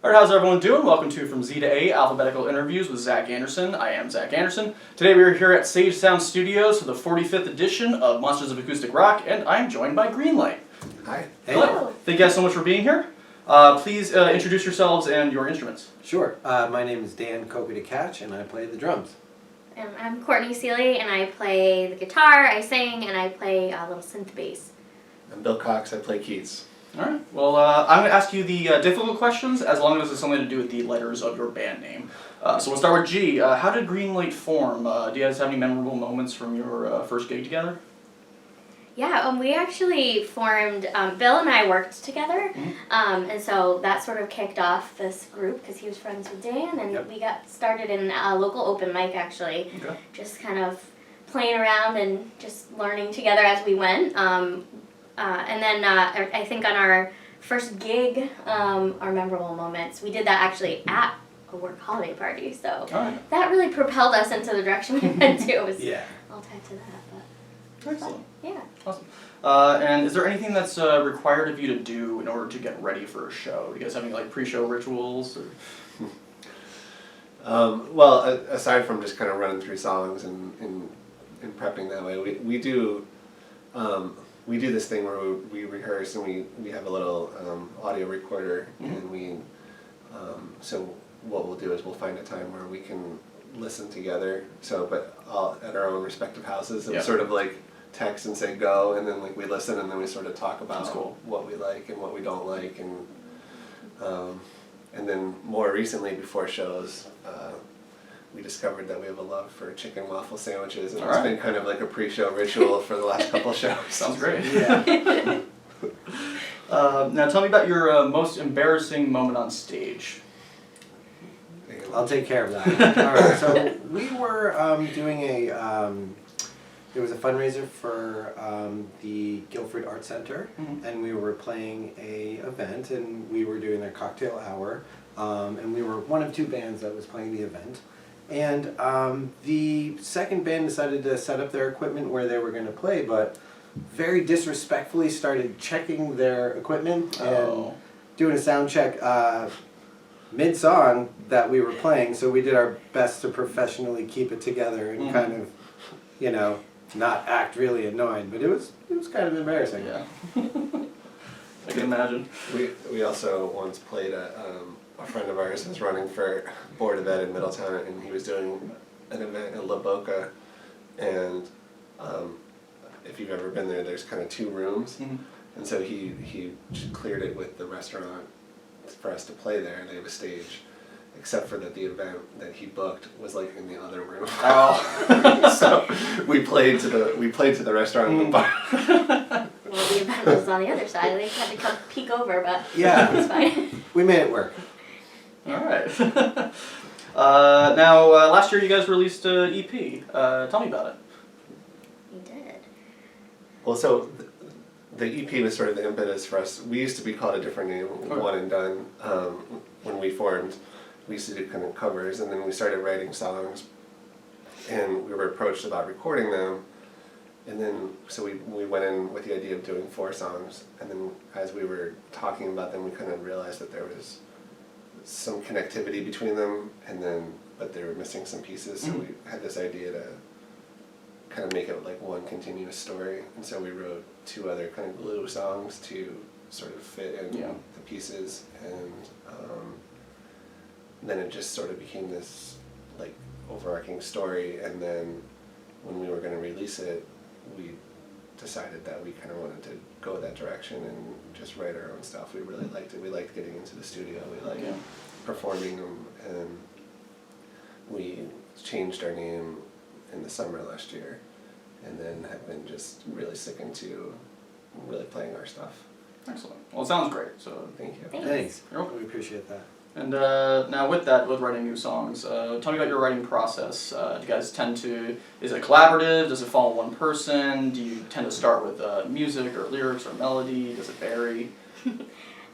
Alright, how's everyone doing? Welcome to From Z to A, Alphabetical Interviews with Zach Anderson. I am Zach Anderson. Today we are here at Sage Sound Studios for the 45th edition of Monsters of Acoustic Rock, and I'm joined by Greenlight. Hi. Hello. Thank you guys so much for being here. Please introduce yourselves and your instruments. Sure. My name is Dan Kopi-Catch, and I play the drums. I'm Courtney Seeley, and I play the guitar, I sing, and I play a little synth bass. I'm Bill Cox, I play keys. Alright, well I'm going to ask you the difficult questions as long as it's something to do with the letters of your band name. So we'll start with G. How did Greenlight form? Do you guys have any memorable moments from your first gig together? Yeah, we actually formed, Bill and I worked together, and so that sort of kicked off this group because he was friends with Dan, and we got started in a local open mic actually, just kind of playing around and just learning together as we went. And then I think on our first gig, our memorable moments, we did that actually at a work holiday party, so that really propelled us into the direction we went to. It was all tied to that. But excellent. Yeah. Awesome. And is there anything that's required of you to do in order to get ready for a show? Do you guys have any like pre-show rituals? Or? Well, aside from just kind of running through songs and prepping that way, we do this thing where we rehearse and we have a little audio recorder, and we so what we'll do is we'll find a time where we can listen together. So, but all at our own respective houses, and sort of like text and say go, and then like we listen, and then we sort of talk about what we like and what we don't like, and then more recently before shows, we discovered that we have a love for chicken waffle sandwiches, and it's been kind of like a pre-show ritual for the last couple shows. Sounds great. Yeah. Now tell me about your most embarrassing moment on stage. I'll take care of that. All right. So we were doing there was a fundraiser for the Guilford Art Center, and we were playing a event, and we were doing a cocktail hour, and we were one of two bands that was playing the event. And the second band decided to set up their equipment where they were going to play, but very disrespectfully started checking their equipment and doing a sound check mid song that we were playing. So we did our best to professionally keep it together and kind of, you know, not act really annoyed, but it was kind of embarrassing. Yeah. I can imagine. We also once played a friend of ours was running for Board of Ed in Middletown, and he was doing an event in La Boca, and if you've ever been there, there's kind of two rooms, and so he cleared it with the restaurant for us to play there, and they have a stage, except for that the event that he booked was like in the other room. So we played to the restaurant and the bar. Well, the event was on the other side. They had to come peek over, but it's fine. We made it work. Alright. Now, last year you guys released an EP. Tell me about it. We did. Well, so the EP was sort of the impetus for us. We used to be called a different name, One and Done, when we formed. We used to do kind of covers, and then we started writing songs, and we were approached about recording them, and then so we went in with the idea of doing 4 songs, and then as we were talking about them, we kind of realized that there was some connectivity between them, but they were missing some pieces, so we had this idea to kind of make it like one continuous story, and so we wrote 2 other kind of glue songs to sort of fit in the pieces, and then it just sort of became this like overarching story, and then when we were going to release it, we decided that we kind of wanted to go that direction and just write our own stuff. We really liked it. We liked getting into the studio. We liked performing them, and we changed our name in the summer last year, and then have been just really sticking to really playing our stuff. Excellent. Well, it sounds great, so thank you. Thanks. You're welcome. We appreciate that. And now with writing new songs, tell me about your writing process. Do you guys tend to, is it collaborative? Does it follow one person? Do you tend to start with music or lyrics or melody? Does it vary?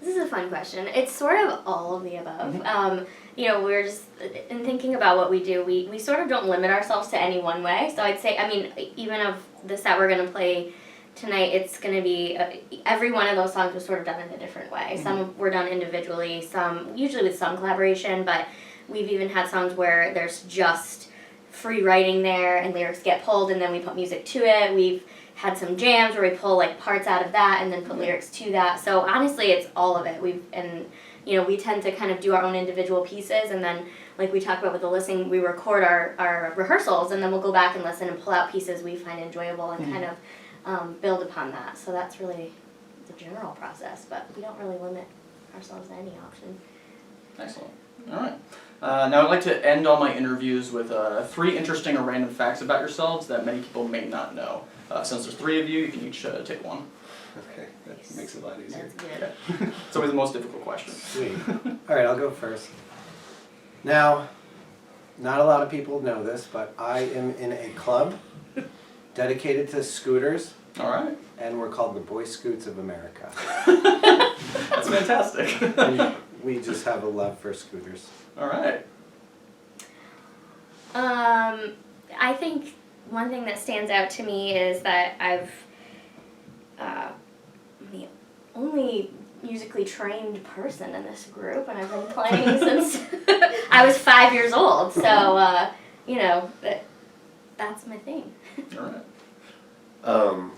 This is a fun question. It's sort of all of the above. You know, we're just, in thinking about what we do, we sort of don't limit ourselves to any one way. So I'd say, I mean, even of the set we're going to play tonight it's going to be, every one of those songs was sort of done in a different way. Some were done individually, some, usually with some collaboration, but we've even had songs where there's just free writing there and lyrics get pulled and then we put music to it. We've had some jams where we pull like parts out of that and then put lyrics to that. So honestly, it's all of it. We tend to kind of do our own individual pieces, and then like we talked about with the listening, we record our rehearsals and then we'll go back and listen and pull out pieces we find enjoyable and kind of build upon that. So that's really the general process, but we don't really limit ourselves to any option. Excellent. All right. Now I'd like to end all my interviews with 3 interesting or random facts about yourselves that many people may not know. Since there's 3 of you, you can each take one. Okay, that makes it a lot easier. That's good. It's always the most difficult question. Sweet. All right, I'll go first. Now, not a lot of people know this, but I am in a club dedicated to scooters, All right. and we're called the Boy Scouts of America. That's fantastic. And we just have a love for scooters. All right. I think one thing that stands out to me is that I'm the only musically trained person in this group, and I've been playing since I was 5 years old. So, that's my thing. All right.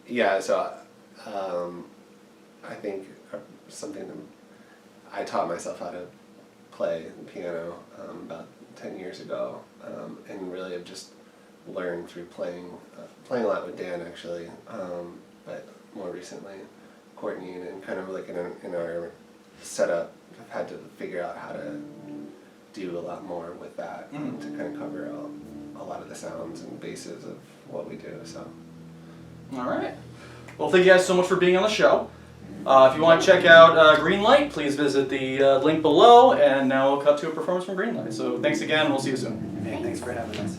Yeah, so I think something that I taught myself how to play the piano about 10 years ago, and really have just learned through playing a lot with Dan actually, but more recently Courtney, and kind of like in our setup I've had to figure out how to do a lot more with that to kind of cover a lot of the sounds and bases of what we do. So. All right. Well, thank you guys so much for being on the show. If you want to check out Greenlight, please visit the link below, and now we'll cut to a performance from Greenlight. So thanks again, and we'll see you soon. Hey, thanks for having us.